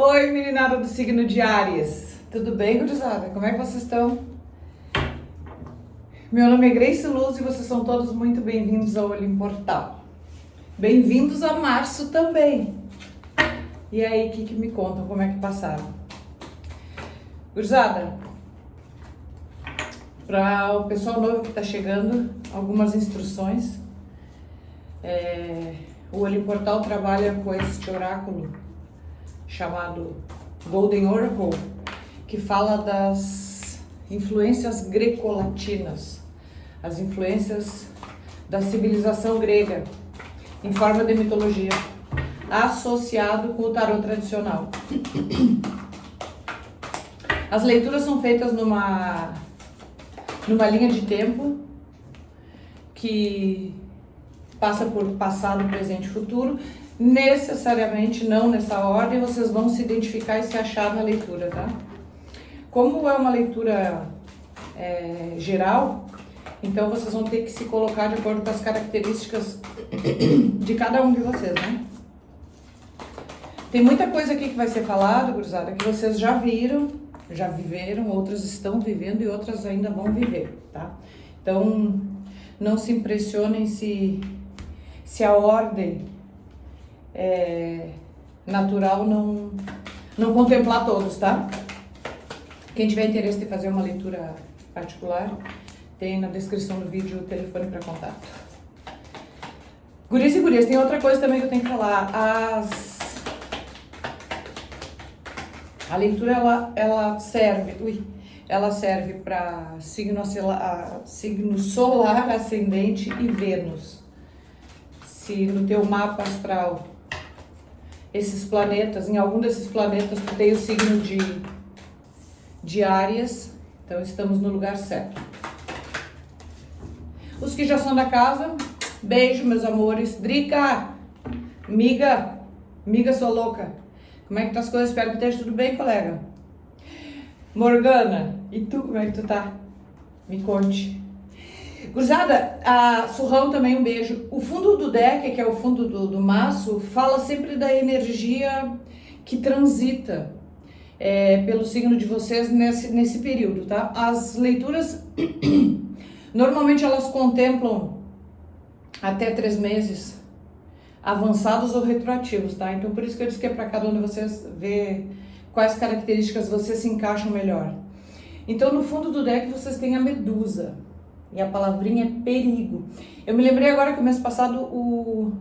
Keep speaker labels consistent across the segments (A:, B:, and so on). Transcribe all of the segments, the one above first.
A: Oi, meninada do signo de Áries. Tudo bem, gurizada? Como é que vocês estão? Meu nome é Grace Luz e vocês são todos muito bem-vindos ao Olim Portal. Bem-vindos a março também. E aí, o que me contam? Como é que passaram? Gurizada, para o pessoal novo que está chegando, algumas instruções. O Olim Portal trabalha com este oráculo chamado Golden Oracle, que fala das influências grecolatinas, as influências da civilização grega, em forma de mitologia, associado com o tarô tradicional. As leituras são feitas numa linha de tempo que passa por passado, presente e futuro, necessariamente não nessa ordem, vocês vão se identificar e se achar na leitura, tá? Como é uma leitura geral, então vocês vão ter que se colocar de acordo com as características de cada um de vocês, né? Tem muita coisa aqui que vai ser falado, gurizada, que vocês já viram, já viveram, outras estão vivendo e outras ainda vão viver, tá? Então, não se impressionem se a ordem natural não contemplar todos, tá? Quem tiver interesse em fazer uma leitura particular, tem na descrição do vídeo o telefone para contato. Gurias e gurias, tem outra coisa também que eu tenho que falar. A leitura, ela serve para signo solar, ascendente e Vênus. Se no teu mapa astral, esses planetas, em algum desses planetas tu tem o signo de Áries, então estamos no lugar certo. Os que já são da casa, beijo, meus amores. Drica, miga, sou louca. Como é que tá as coisas? Espero que esteja tudo bem, colega. Morgana, e tu, como é que tu tá? Me conte. Gurizada, a Surrão também, um beijo. O fundo do deck, que é o fundo do maço, fala sempre da energia que transita pelo signo de vocês nesse período, tá? As leituras, normalmente elas contemplam até 3 meses avançados ou retroativos, tá? Então por isso que eu disse que é para cada um de vocês ver quais características vocês se encaixam melhor. Então no fundo do deck vocês têm a Medusa. E a palavrinha é perigo. Eu me lembrei agora que o mês passado,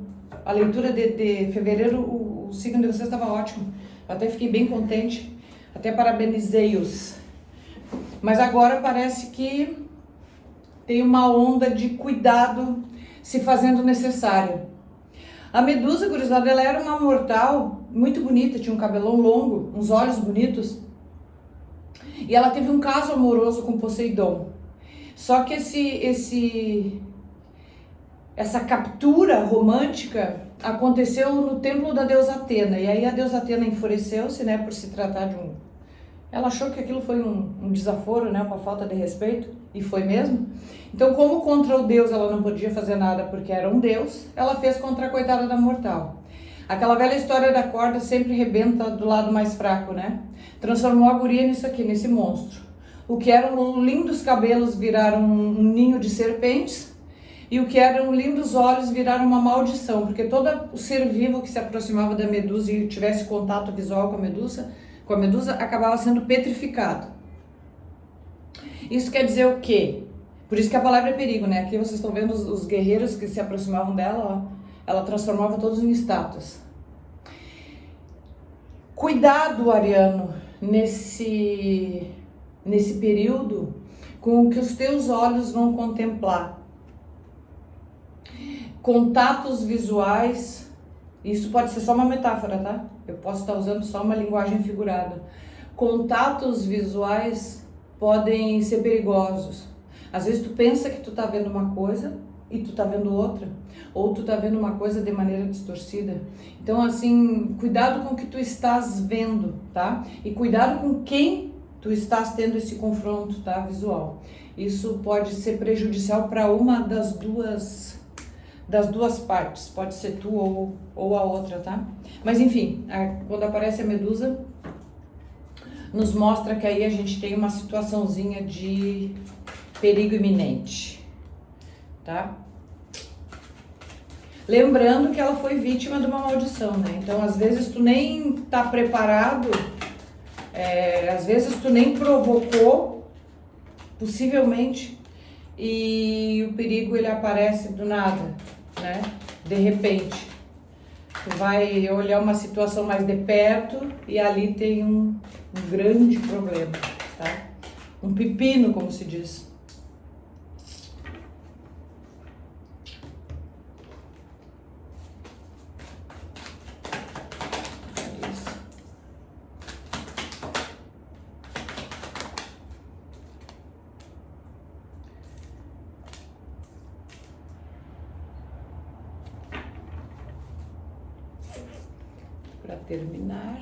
A: a leitura de fevereiro, o signo de vocês estava ótimo. Eu até fiquei bem contente. Até parabenizei-os. Mas agora parece que tem uma onda de cuidado se fazendo necessário. A Medusa, gurizada, ela era uma mortal muito bonita, tinha um cabelão longo, uns olhos bonitos. E ela teve um caso amoroso com Poseidon. Só que essa captura romântica aconteceu no templo da deusa Atena. E aí a deusa Atena enfureceu-se, né, por se tratar de Ela achou que aquilo foi um desaforo, né, uma falta de respeito, e foi mesmo. Então, como contra o deus ela não podia fazer nada porque era um deus, ela fez contra a coitada da mortal. Aquela velha história da corda sempre rebenta do lado mais fraco, né? Transformou a guria nisso aqui, nesse monstro. O que eram lindos cabelos viraram um ninho de serpentes e o que eram lindos olhos viraram uma maldição, porque todo o ser vivo que se aproximava da Medusa e tivesse contato visual com a Medusa acabava sendo petrificado. Isso quer dizer o quê? Por isso que a palavra é perigo, né? Aqui vocês estão vendo os guerreiros que se aproximavam dela, ó, ela transformava todos em estátuas. Cuidado, Ariano, nesse período, com o que os teus olhos vão contemplar. Contatos visuais, isso pode ser só uma metáfora, tá? Eu posso estar usando só uma linguagem figurada. Contatos visuais podem ser perigosos. Às vezes tu pensa que tu tá vendo uma coisa e tu tá vendo outra, ou tu tá vendo uma coisa de maneira distorcida. Então, assim, cuidado com o que tu estás vendo, tá? E cuidado com quem tu estás tendo esse confronto, tá, visual. Isso pode ser prejudicial para uma das duas partes, pode ser tu ou a outra, tá? Mas enfim, quando aparece a Medusa, nos mostra que aí a gente tem uma situaçãozinha de perigo iminente, tá? Lembrando que ela foi vítima de uma maldição, né? Então, às vezes, tu nem tá preparado, às vezes tu nem provocou, possivelmente, e o perigo ele aparece do nada, né? De repente. Tu vai olhar uma situação mais de perto e ali tem um grande problema, tá? Um pepino, como se diz. Para terminar,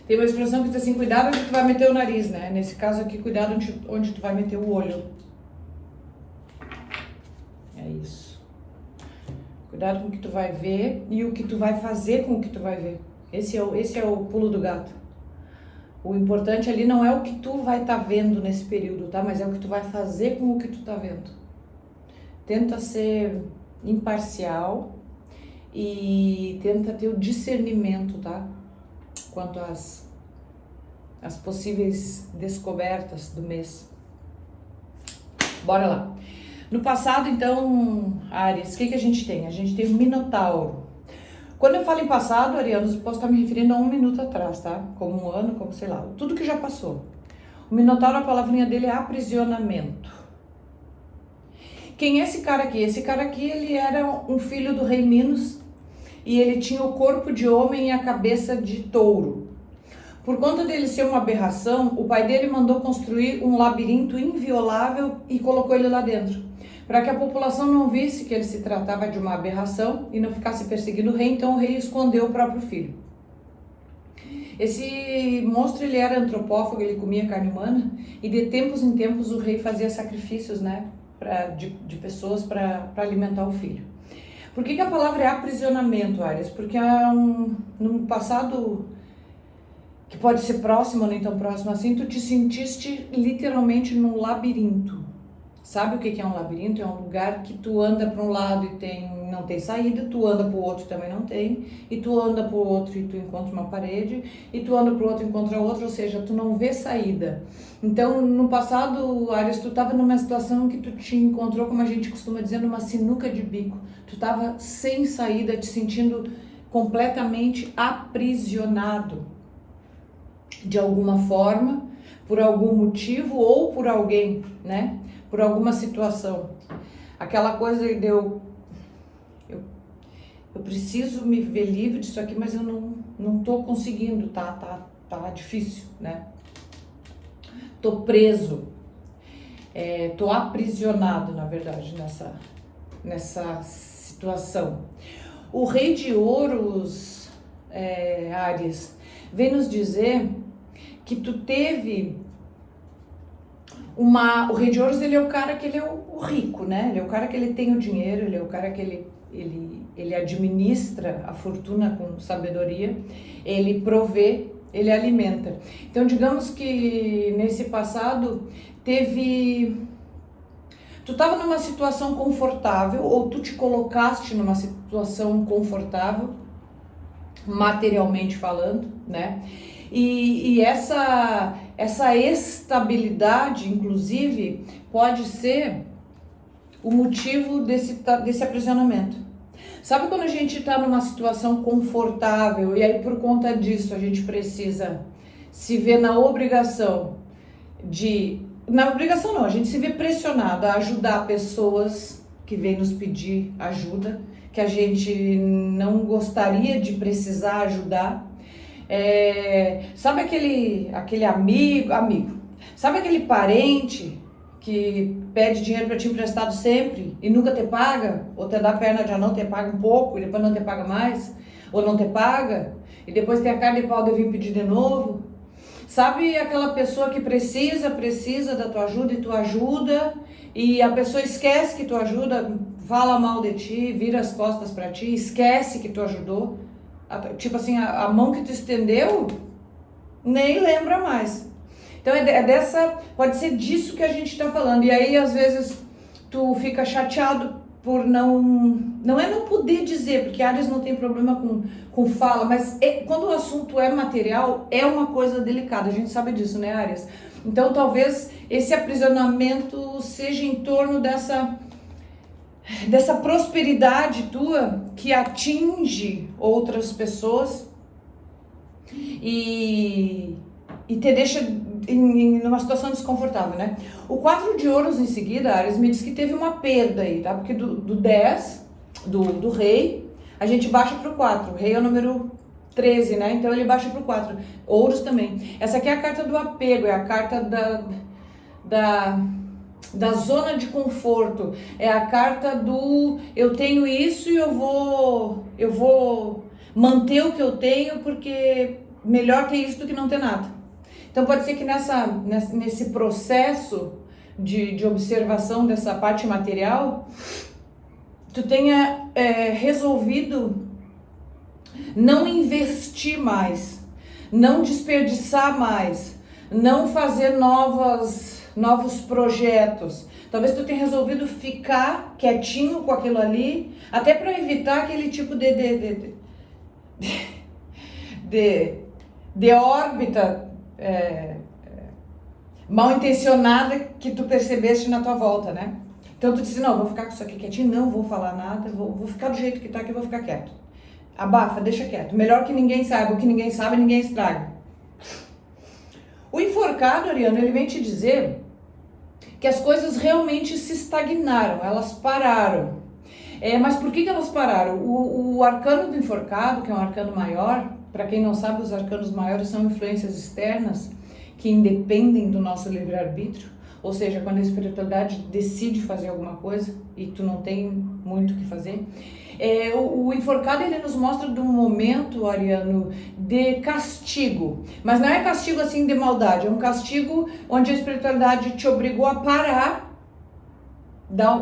A: tem uma expressão que diz assim, cuidado onde tu vai meter o nariz, né? Nesse caso aqui, cuidado onde tu vai meter o olho. É isso. Cuidado com o que tu vai ver e o que tu vai fazer com o que tu vai ver. Esse é o pulo do gato. O importante ali não é o que tu vai estar vendo nesse período, tá? Mas é o que tu vai fazer com o que tu tá vendo. Tenta ser imparcial e tenta ter o discernimento, tá? Quanto às possíveis descobertas do mês. Bora lá. No passado, então, Áries, o que a gente tem? A gente tem o Minotauro. Quando eu falo em passado, arianos, eu posso estar me referindo a 1 minuto atrás, tá? Como um ano, como sei lá, tudo que já passou. O Minotauro, a palavrinha dele é aprisionamento. Quem é esse cara aqui? Esse cara aqui, ele era um filho do rei Minos e ele tinha o corpo de homem e a cabeça de touro. Por conta dele ser uma aberração, o pai dele mandou construir um labirinto inviolável e colocou ele lá dentro, para que a população não visse que ele se tratava de uma aberração e não ficasse perseguindo o rei, então o rei escondeu o próprio filho. Esse monstro, ele era antropófago, ele comia carne humana, e de tempos em tempos o rei fazia sacrifícios, né, de pessoas para alimentar o filho. Por que a palavra é aprisionamento, Áries? Porque num passado que pode ser próximo ou nem tão próximo assim, tu te sentiste literalmente num labirinto. Sabe o que é um labirinto? É um lugar que tu anda para um lado e não tem saída, tu anda para o outro e também não tem, e tu anda para o outro e tu encontra uma parede, e tu anda para o outro e encontra outra, ou seja, tu não vê saída. Então, no passado, Áries, tu estava numa situação que tu te encontrou, como a gente costuma dizer, numa sinuca de bico. Tu estava sem saída, te sentindo completamente aprisionado de alguma forma, por algum motivo ou por alguém, né? Por alguma situação. Aquela coisa de eu preciso me ver livre disso aqui, mas eu não tô conseguindo, tá difícil, né? Tô preso, tô aprisionado, na verdade, nessa situação. O rei de ouros, Áries, vem nos dizer que tu teve o rei de ouros, ele é o cara que ele é o rico, né? Ele é o cara que ele tem o dinheiro, ele é o cara que ele administra a fortuna com sabedoria, ele provê, ele alimenta. Então, digamos que nesse passado tu estava numa situação confortável, ou tu te colocaste numa situação confortável, materialmente falando, né? E essa estabilidade, inclusive, pode ser o motivo desse aprisionamento. Sabe quando a gente está numa situação confortável e aí por conta disso a gente precisa se ver na obrigação a gente se vê pressionado a ajudar pessoas que vêm nos pedir ajuda, que a gente não gostaria de precisar ajudar. Sabe aquele amigo, sabe aquele parente que pede dinheiro para ti emprestado sempre e nunca te paga, ou te dá perna de não te paga um pouco e depois não te paga mais, ou não te paga? e depois tem a cara de pau de vir pedir de novo. Sabe aquela pessoa que precisa da tua ajuda e tu ajuda, e a pessoa esquece que tu ajuda, fala mal de ti, vira as costas pra ti, esquece que tu ajudou. Tipo assim, a mão que tu estendeu, nem lembra mais. Então pode ser disso que a gente tá falando. E aí às vezes tu fica chateado por não é não poder dizer, porque Áries não tem problema com fala, mas quando o assunto é material, é uma coisa delicada, a gente sabe disso, né, Áries? Então talvez esse aprisionamento seja em torno dessa prosperidade tua que atinge outras pessoas e te deixa numa situação desconfortável, né? O 4 de ouros em seguida, Áries, me diz que teve uma perda aí, tá? Porque do 10, do rei, a gente baixa pro 4. O rei é o número 13, né? Então ele baixa pro 4. Ouros também. Essa aqui é a carta do apego, é a carta da zona de conforto. É a carta do eu tenho isso e eu vou manter o que eu tenho, porque melhor ter isso do que não ter nada. Então pode ser que nesse processo de observação dessa parte material, tu tenha resolvido não investir mais, não desperdiçar mais, não fazer novos projetos. Talvez tu tenha resolvido ficar quietinho com aquilo ali, até para evitar aquele tipo de órbita mal intencionada que tu percebeste na tua volta, né? Então tu disse, não, vou ficar com isso aqui quietinho, não vou falar nada, vou ficar do jeito que tá aqui, vou ficar quieto. Abafa, deixa quieto. Melhor que ninguém saiba, o que ninguém sabe, ninguém estraga. O enforcado, Ariano, ele vem te dizer que as coisas realmente se estagnaram, elas pararam. Mas por que elas pararam? O arcano do enforcado, que é um arcano maior, para quem não sabe, os arcanos maiores são influências externas que independem do nosso livre-arbítrio, ou seja, quando a espiritualidade decide fazer alguma coisa e tu não tem muito o que fazer. O enforcado, ele nos mostra de um momento, Ariano, de castigo, mas não é castigo assim de maldade, é um castigo onde a espiritualidade te obrigou a parar,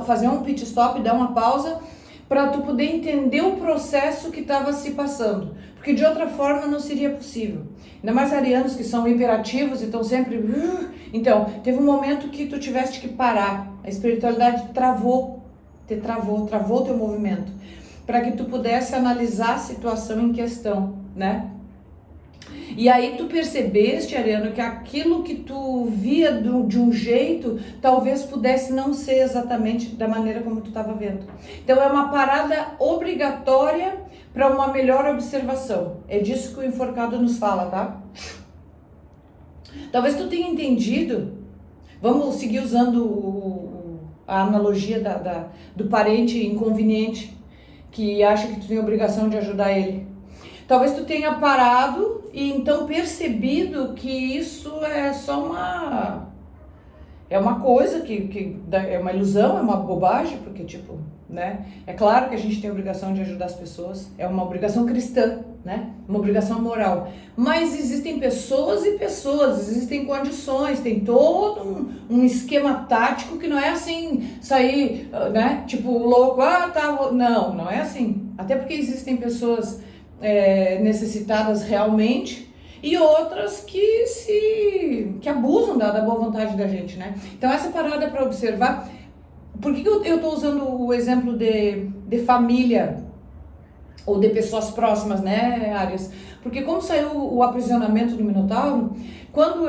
A: fazer um pit stop, dar uma pausa, para tu poder entender o processo que estava se passando, porque de outra forma não seria possível. Ainda mais arianos que são imperativos e estão sempre... Então, teve um momento que tu tiveste que parar, a espiritualidade travou o teu movimento, para que tu pudesse analisar a situação em questão, né? E aí tu percebeste, Ariano, que aquilo que tu via de um jeito, talvez pudesse não ser exatamente da maneira como tu estava vendo. Então é uma parada obrigatória para uma melhor observação. É disso que o enforcado nos fala, tá? Talvez tu tenha entendido, vamos seguir usando a analogia do parente inconveniente que acha que tu tem a obrigação de ajudar ele. Talvez tu tenha parado e então percebido que isso é só uma coisa que é uma ilusão, é uma bobagem, porque tipo, né? É claro que a gente tem a obrigação de ajudar as pessoas, é uma obrigação cristã, né? Uma obrigação moral. Mas existem pessoas e pessoas, existem condições, tem todo um esquema tático que não é assim, sair, né? Tipo, louco, tá, não é assim. Até porque existem pessoas necessitadas realmente e outras que abusam da boa vontade da gente, né? Então essa parada é para observar. Por que eu tô usando o exemplo de família ou de pessoas próximas, né, Áries? Porque como saiu o aprisionamento do Minotauro, quando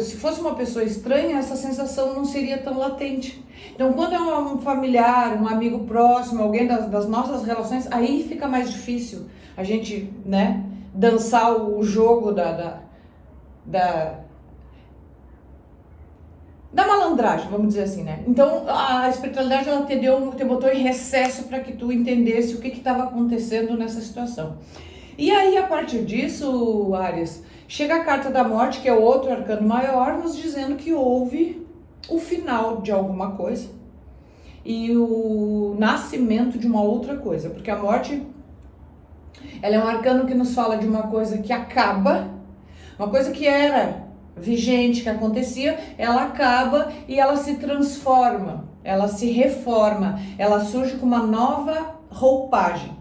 A: se fosse uma pessoa estranha, essa sensação não seria tão latente. Então, quando é um familiar, um amigo próximo, alguém das nossas relações, aí fica mais difícil a gente, né, dançar o jogo da malandragem, vamos dizer assim, né? Então, a espiritualidade, ela te botou em recesso para que tu entendesse o que estava acontecendo nessa situação. E aí, a partir disso, Áries, chega a carta da morte, que é o outro arcano maior, nos dizendo que houve o final de alguma coisa e o nascimento de uma outra coisa, porque a morte Ela é um arcano que nos fala de uma coisa que acaba, uma coisa que era vigente, que acontecia, ela acaba e ela se transforma, ela se reforma, ela surge com uma nova roupagem.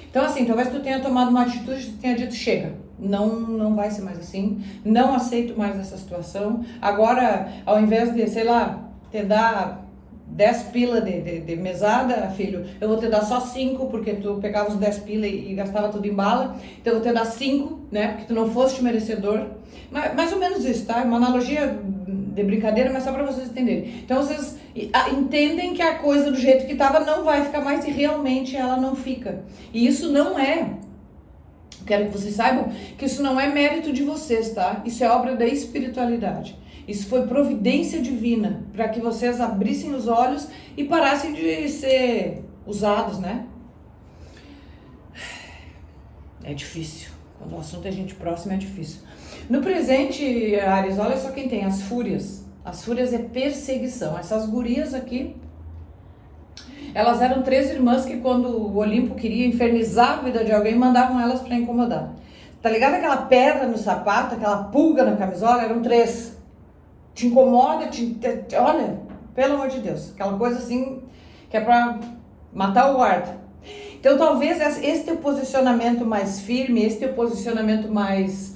A: Então assim, talvez tu tenha tomado uma atitude, tu tenha dito, chega, não vai ser mais assim, não aceito mais essa situação, agora ao invés de, sei lá, te dar 10 pila de mesada, filho, eu vou te dar só 5, porque tu pegava os 10 pila e gastava tudo em bala, então eu vou te dar 5, né, porque tu não foste merecedor. Mais ou menos isso, tá? Uma analogia de brincadeira, mas só para vocês entenderem. Então vocês entendem que a coisa do jeito que estava não vai ficar mais e realmente ela não fica. E isso não é, quero que vocês saibam, que isso não é mérito de vocês, tá? Isso é obra da espiritualidade. Isso foi providência divina para que vocês abrissem os olhos e parassem de ser usados, né? É difícil. Quando o assunto é gente próxima, é difícil. No presente, Áries, olha só quem tem, as fúrias. As fúrias é perseguição. Essas gurias aqui, elas eram 3 irmãs que quando o Olimpo queria infernizar a vida de alguém, mandavam elas para incomodar. Tá ligado aquela pedra no sapato, aquela pulga na camisola? Eram 3. Te incomoda, olha, pelo amor de Deus, aquela coisa assim que é pra matar o guarda. Então talvez esse teu posicionamento mais firme, esse teu posicionamento mais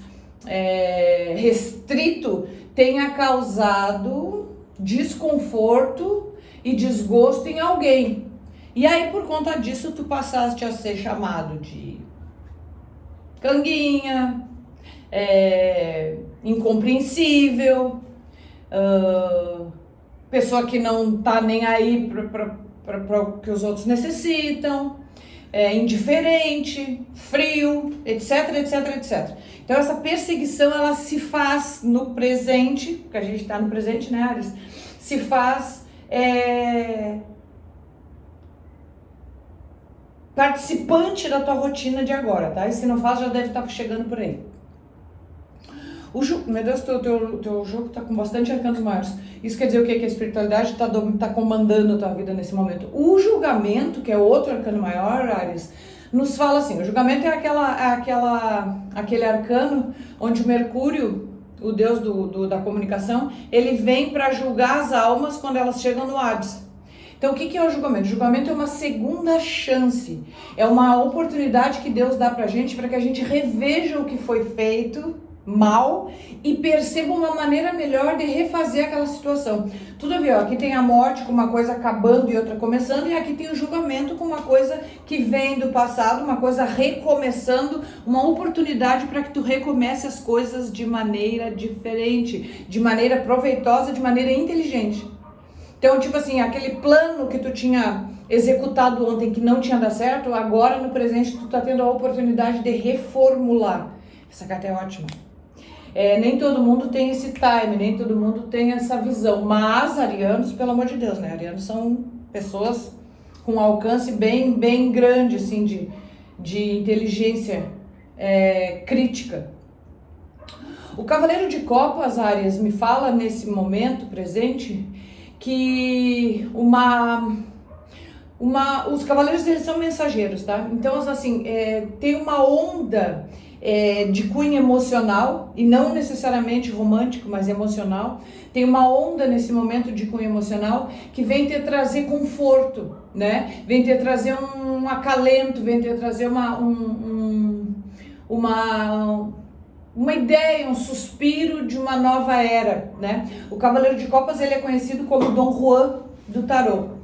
A: restrito tenha causado desconforto e desgosto em alguém. E aí por conta disso tu passaste a ser chamado de canguinha, incompreensível, pessoa que não tá nem aí para o que os outros necessitam, indiferente, frio, etc, etc, etc. Então essa perseguição ela se faz no presente, porque a gente tá no presente, né, Áries? Se faz participante da tua rotina de agora, tá? E se não faz, já deve estar chegando por aí. Meu Deus, teu jogo tá com bastante arcanos maiores. Isso quer dizer o quê? Que a espiritualidade tá comandando a tua vida nesse momento. O julgamento, que é outro arcano maior, Áries, nos fala assim, o julgamento é aquele arcano onde o Mercúrio, o deus da comunicação, ele vem para julgar as almas quando elas chegam no Hades. Então, o que é o julgamento? O julgamento é uma segunda chance, é uma oportunidade que Deus dá pra gente para que a gente reveja o que foi feito mal e perceba uma maneira melhor de refazer aquela situação. Tudo a ver, ó, aqui tem a morte com uma coisa acabando e outra começando, e aqui tem o julgamento com uma coisa que vem do passado, uma coisa recomeçando, uma oportunidade para que tu recomece as coisas de maneira diferente, de maneira proveitosa, de maneira inteligente. Então, tipo assim, aquele plano que tu tinha executado ontem que não tinha dado certo, agora no presente tu tá tendo a oportunidade de reformular. Essa carta é ótima. Nem todo mundo tem esse time, nem todo mundo tem essa visão, mas arianos, pelo amor de Deus, né? Arianos são pessoas com alcance bem, bem grande, assim, de inteligência crítica. O Cavaleiro de Copas, Áries, me fala nesse momento presente que os cavaleiros, eles são mensageiros, tá? Então, assim, tem uma onda de cunho emocional, e não necessariamente romântico, mas emocional. Tem uma onda nesse momento de cunho emocional que vem te trazer conforto, né? Vem te trazer um acalento, vem te trazer uma ideia, um suspiro de uma nova era, né? O Cavaleiro de Copas, ele é conhecido como Dom Juan do tarô.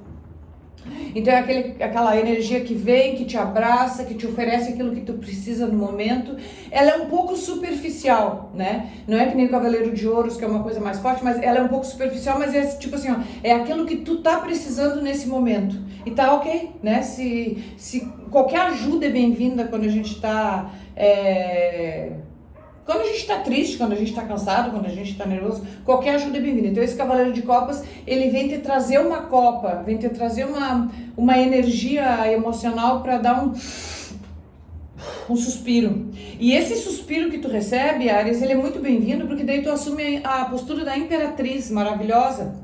A: Então é aquela energia que vem, que te abraça, que te oferece aquilo que tu precisa no momento. Ela é um pouco superficial, né? Não é que nem o Cavaleiro de Ouros, que é uma coisa mais forte, mas ela é um pouco superficial, mas é tipo assim, ó, é aquilo que tu tá precisando nesse momento. E tá ok, né? Se qualquer ajuda é bem-vinda quando a gente tá... Quando a gente está triste, quando a gente está cansado, quando a gente está nervoso, qualquer ajuda é bem-vinda. Então esse Cavaleiro de Copas, ele vem te trazer uma copa, vem te trazer uma energia emocional para dar um suspiro. E esse suspiro que tu recebe, Áries, ele é muito bem-vindo, porque daí tu assume a postura da imperatriz maravilhosa.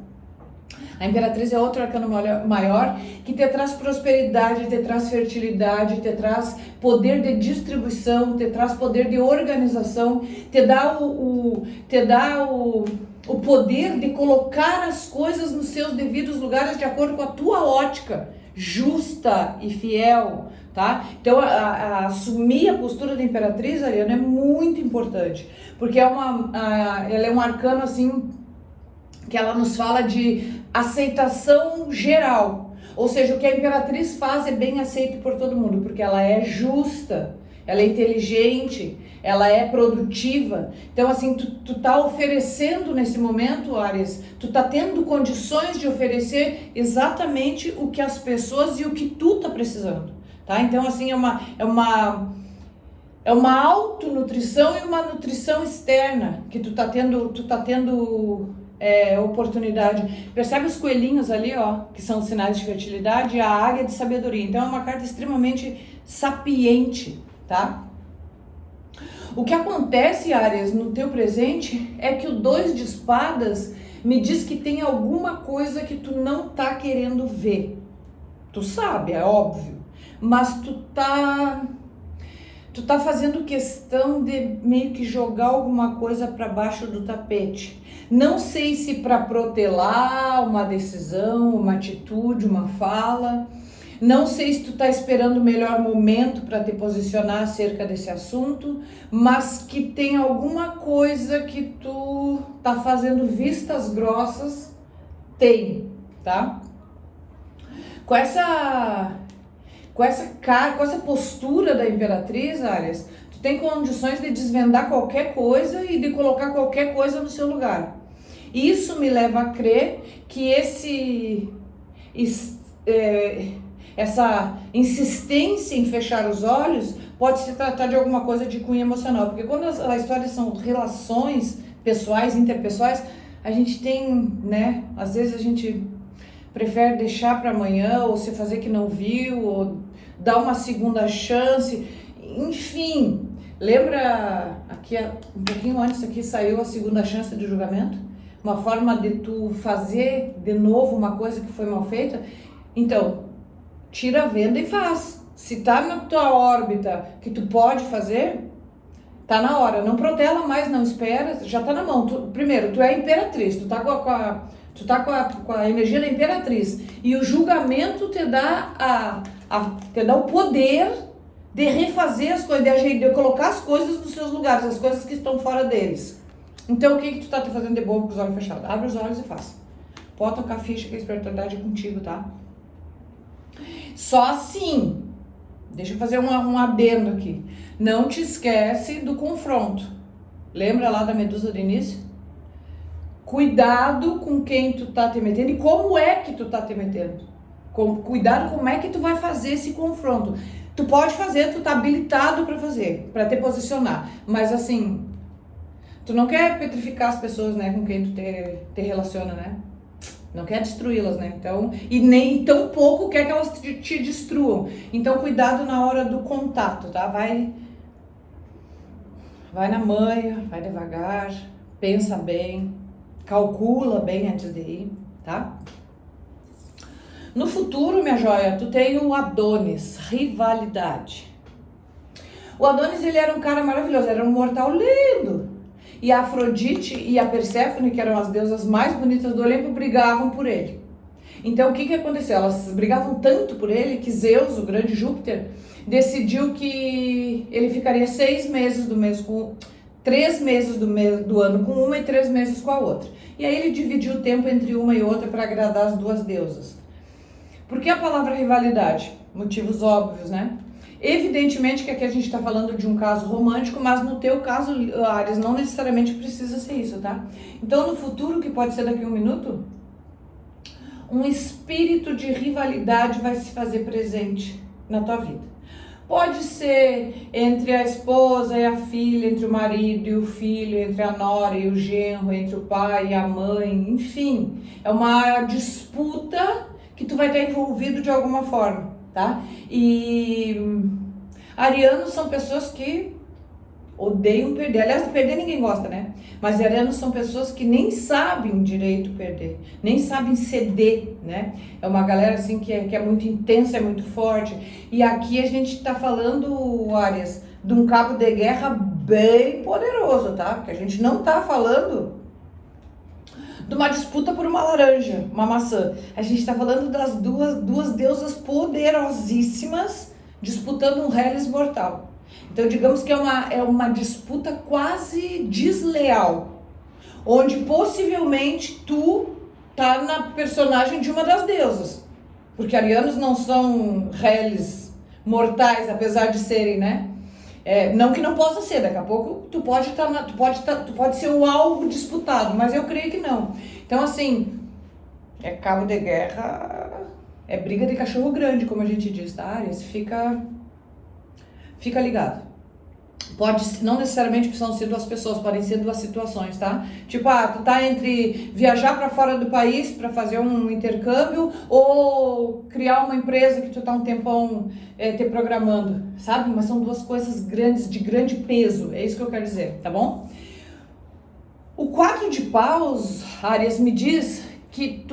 A: A Imperatriz é outro arcano maior que te traz prosperidade, te traz fertilidade, te traz poder de distribuição, te traz poder de organização, te dá o poder de colocar as coisas nos seus devidos lugares de acordo com a tua ótica justa e fiel, tá? Então, assumir a postura da Imperatriz, Ariana, é muito importante, porque ela é um arcano, assim, que ela nos fala de aceitação geral, ou seja, o que a Imperatriz faz é bem aceito por todo mundo, porque ela é justa, ela é inteligente, ela é produtiva. Então, assim, tu tá oferecendo nesse momento, Áries, tu tá tendo condições de oferecer exatamente o que as pessoas e o que tu tá precisando, tá? Então, assim, é uma autonutrição e uma nutrição externa que tu tá tendo oportunidade. Percebe os coelhinhos ali, ó, que são sinais de fertilidade, e a águia de sabedoria. Então, é uma carta extremamente sapiente, tá? O que acontece, Áries, no teu presente é que o 2 de espadas me diz que tem alguma coisa que tu não tá querendo ver. Tu sabe, é óbvio, mas tu tá fazendo questão de meio que jogar alguma coisa para baixo do tapete. Não sei se para protelar uma decisão, uma atitude, uma fala. Não sei se tu tá esperando o melhor momento para te posicionar acerca desse assunto, mas que tem alguma coisa que tu tá fazendo vistas grossas, tem, tá? Com essa postura da Imperatriz, Áries, tu tem condições de desvendar qualquer coisa e de colocar qualquer coisa no seu lugar. Isso me leva a crer que essa insistência em fechar os olhos pode se tratar de alguma coisa de cunho emocional, porque quando as histórias são relações pessoais, interpessoais, a gente tem, né, às vezes a gente prefere deixar para amanhã, ou se fazer que não viu, ou dar uma segunda chance, enfim. Lembra, aqui um pouquinho antes aqui saiu a segunda chance de julgamento? Uma forma de tu fazer de novo uma coisa que foi mal feita? Então, tira a venda e faz. Se tá na tua órbita que tu pode fazer, tá na hora. Não protela mais, não espera, já tá na mão. Primeiro, tu é a Imperatriz, tu tá com a energia da Imperatriz. E o julgamento te dá o poder de refazer as coisas, de colocar as coisas nos seus lugares, as coisas que estão fora deles. Então, o que tu tá fazendo de bom com os olhos fechados? Abre os olhos e faz. Pode tocar a ficha que a espiritualidade é contigo, tá? Só assim, deixa eu fazer um adendo aqui. Não te esquece do confronto. Lembra lá da medusa do início? Cuidado com quem tu tá te metendo e como é que tu tá te metendo. Cuidado como é que tu vai fazer esse confronto. Tu pode fazer, tu tá habilitado para fazer, para te posicionar. Mas assim, tu não quer petrificar as pessoas, né, com quem tu te relaciona, né? Não quer destruí-las, né? Então, e nem tão pouco quer que elas te destruam. Então, cuidado na hora do contato, tá? Vai na manha, vai devagar, pensa bem, calcula bem antes de ir, tá? No futuro, minha joia, tu tem o Adonis, rivalidade. O Adonis, ele era um cara maravilhoso, era um mortal lindo. E a Afrodite e a Perséfone, que eram as deusas mais bonitas do Olimpo, brigavam por ele. Então, o que aconteceu? Elas brigavam tanto por ele que Zeus, o grande Júpiter, decidiu que ele ficaria 6 meses do mês com 3 meses do ano com uma e 3 meses com a outra. E aí ele dividiu o tempo entre uma e outra para agradar as duas deusas. Por que a palavra rivalidade? Motivos óbvios, né? Evidentemente que aqui a gente está falando de um caso romântico, mas no teu caso, Áries, não necessariamente precisa ser isso, tá? Então, no futuro, que pode ser daqui a 1 minuto, um espírito de rivalidade vai se fazer presente na tua vida. Pode ser entre a esposa e a filha, entre o marido e o filho, entre a nora e o genro, entre o pai e a mãe, enfim. É uma disputa que tu vai estar envolvido de alguma forma, tá? E arianos são pessoas que Odeiam perder. Aliás, perder ninguém gosta, né? Mas arianos são pessoas que nem sabem direito perder, nem sabem ceder, né? É uma galera assim que é muito intensa, é muito forte. E aqui a gente tá falando, Áries, de um cabo de guerra bem poderoso, tá? Porque a gente não tá falando de uma disputa por uma laranja, uma maçã. A gente está falando das duas deusas poderosíssimas disputando um Hellis mortal. Então, digamos que é uma disputa quase desleal, onde possivelmente tu tá na personagem de uma das deusas. Porque arianos não são Hellis mortais, apesar de serem, né? Não que não possa ser, daqui a pouco tu pode ser o alvo disputado, mas eu creio que não. Então, assim, é cabo de guerra, é briga de cachorro grande, como a gente diz, tá, Áries? Fica ligado. Não necessariamente precisam ser duas pessoas, podem ser duas situações, tá? Tipo, tu tá entre viajar para fora do país para fazer um intercâmbio ou criar uma empresa que tu tá um tempão te programando, sabe? Mas são duas coisas grandes, de grande peso, é isso que eu quero dizer, tá bom? O 4 de paus, Áries, me diz que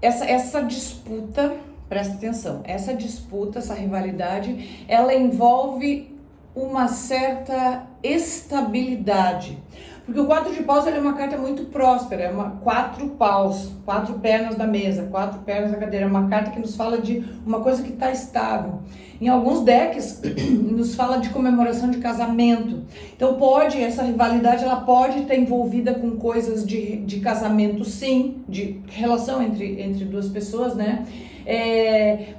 A: essa disputa, presta atenção, essa disputa, essa rivalidade, ela envolve uma certa estabilidade. Porque o 4 de paus é uma carta muito próspera, é uma 4 paus, 4 pernas da mesa, 4 pernas da cadeira, é uma carta que nos fala de uma coisa que está estável. Em alguns decks, nos fala de comemoração de casamento. Então essa rivalidade, ela pode estar envolvida com coisas de casamento, sim, de relação entre duas pessoas, né?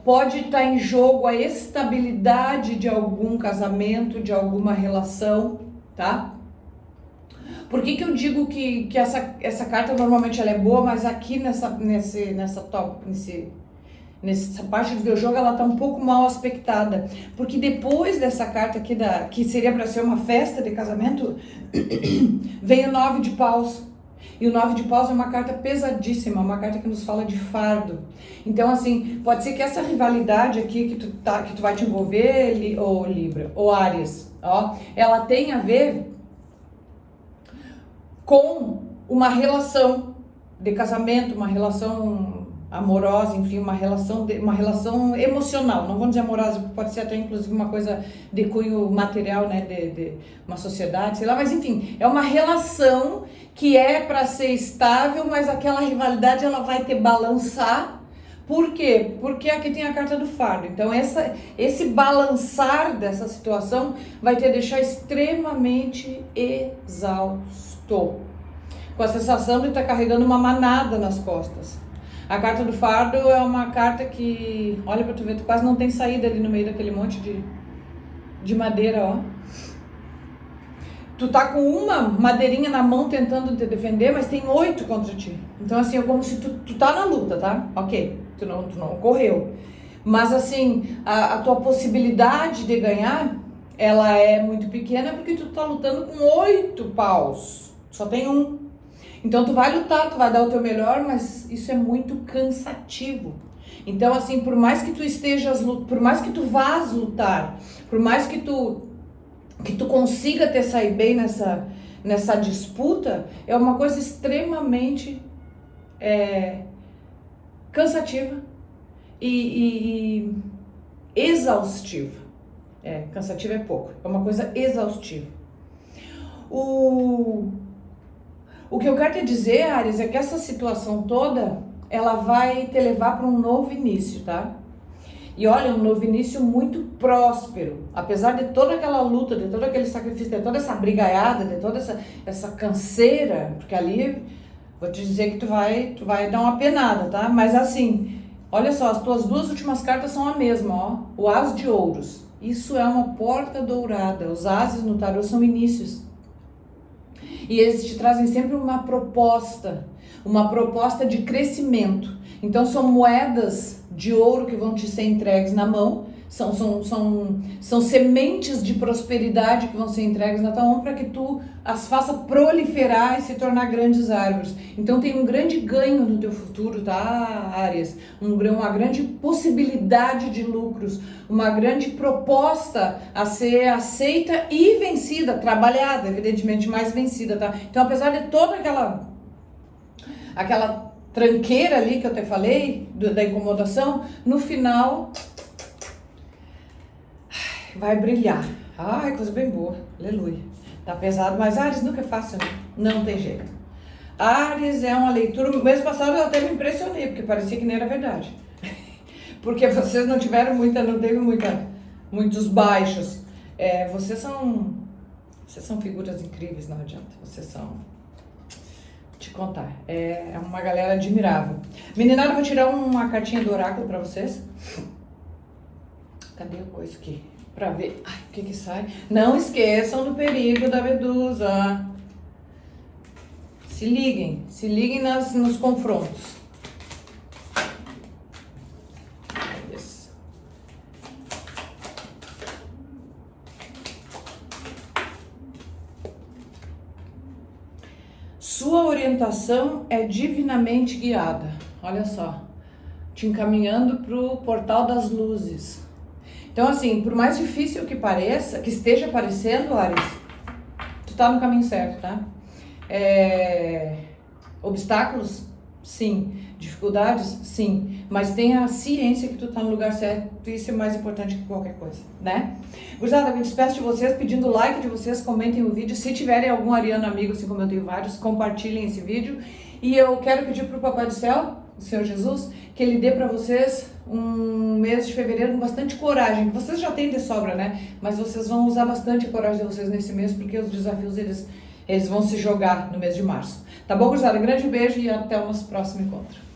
A: Pode estar em jogo a estabilidade de algum casamento, de alguma relação, tá? Por que eu digo que essa carta normalmente ela é boa, mas aqui nessa parte do jogo ela tá um pouco mal aspectada? Porque depois dessa carta aqui, que seria para ser uma festa de casamento, vem o 9 de paus. E o 9 de paus é uma carta pesadíssima, uma carta que nos fala de fardo. Então, assim, pode ser que essa rivalidade aqui que tu vai te envolver, ou Libra, ou Áries, ela tenha a ver com uma relação de casamento, uma relação amorosa, enfim, uma relação emocional. Não vamos dizer amorosa, pode ser até inclusive uma coisa de cunho material, né, de uma sociedade, sei lá, mas enfim, é uma relação que é para ser estável, mas aquela rivalidade ela vai te balançar. Por quê? Porque aqui tem a carta do fardo. Então esse balançar dessa situação vai te deixar extremamente exausto, com a sensação de estar carregando uma manada nas costas. A carta do fardo é uma carta que, olha pra tu ver, tu quase não tem saída ali no meio daquele monte de madeira, ó. Tu tá com uma madeirinha na mão tentando te defender, mas tem 8 contra ti. Então, assim, é como se tu tá na luta, tá? Ok, tu não correu. Mas, assim, a tua possibilidade de ganhar, ela é muito pequena porque tu tá lutando com 8 paus. Só tem um. Então, tu vai lutar, tu vai dar o teu melhor, mas isso é muito cansativo. Então, assim, por mais que tu vás lutar, por mais que tu consiga te sair bem nessa disputa, é uma coisa extremamente cansativa e exaustiva. Cansativa é pouco, é uma coisa exaustiva. O que eu quero te dizer, Áries, é que essa situação toda, ela vai te levar para um novo início, tá? E olha, um novo início muito próspero. Apesar de toda aquela luta, de todo aquele sacrifício, de toda essa brigaiada, de toda essa canseira, porque ali, vou te dizer que tu vai dar uma penada, tá? Mas assim, olha só, as tuas duas últimas cartas são a mesma, ó. O As de Ouros. Isso é uma porta dourada. Os ases no tarô são inícios. E eles te trazem sempre uma proposta de crescimento. Então são moedas de ouro que vão te ser entregues na mão, São sementes de prosperidade que vão ser entregues na tua mão para que tu as faça proliferar e se tornar grandes árvores. Então tem um grande ganho no teu futuro, tá, Áries? Uma grande possibilidade de lucros, uma grande proposta a ser aceita e vencida, trabalhada, evidentemente mais vencida, tá? Então apesar de toda aquela tranqueira ali que eu te falei, da incomodação, no final vai brilhar. Ai, coisa bem boa. Aleluia. Tá pesado, mas Áries nunca é fácil, né? Não tem jeito. Áries é uma leitura... No mês passado eu até me impressionei, porque parecia que nem era verdade. Porque vocês não teve muitos baixos. Vocês são figuras incríveis, não adianta. Vocês são... Te contar. É uma galera admirável. Meninada, eu vou tirar uma cartinha do oráculo pra vocês. Cadê a coisa aqui? Pra ver o que sai. Não esqueçam do perigo da medusa. Se liguem nos confrontos. Isso. Sua orientação é divinamente guiada. Olha só. Te encaminhando pro portal das luzes. Então, assim, por mais difícil que pareça, que esteja parecendo, Áries, tu tá no caminho certo, tá? Obstáculos? Sim. Dificuldades? Sim. Mas tenha a ciência que tu tá no lugar certo, isso é mais importante que qualquer coisa, né? Gurizada, me despeço de vocês, pedindo o like de vocês, comentem o vídeo. Se tiverem algum ariano amigo, assim como eu tenho vários, compartilhem esse vídeo. E eu quero pedir pro Papai do Céu, o Senhor Jesus, que Ele dê pra vocês um mês de fevereiro com bastante coragem. Vocês já têm de sobra, né? Mas vocês vão usar bastante a coragem de vocês nesse mês, porque os desafios, eles vão se jogar no mês de março. Tá bom, gurizada? Grande beijo e até o nosso próximo encontro.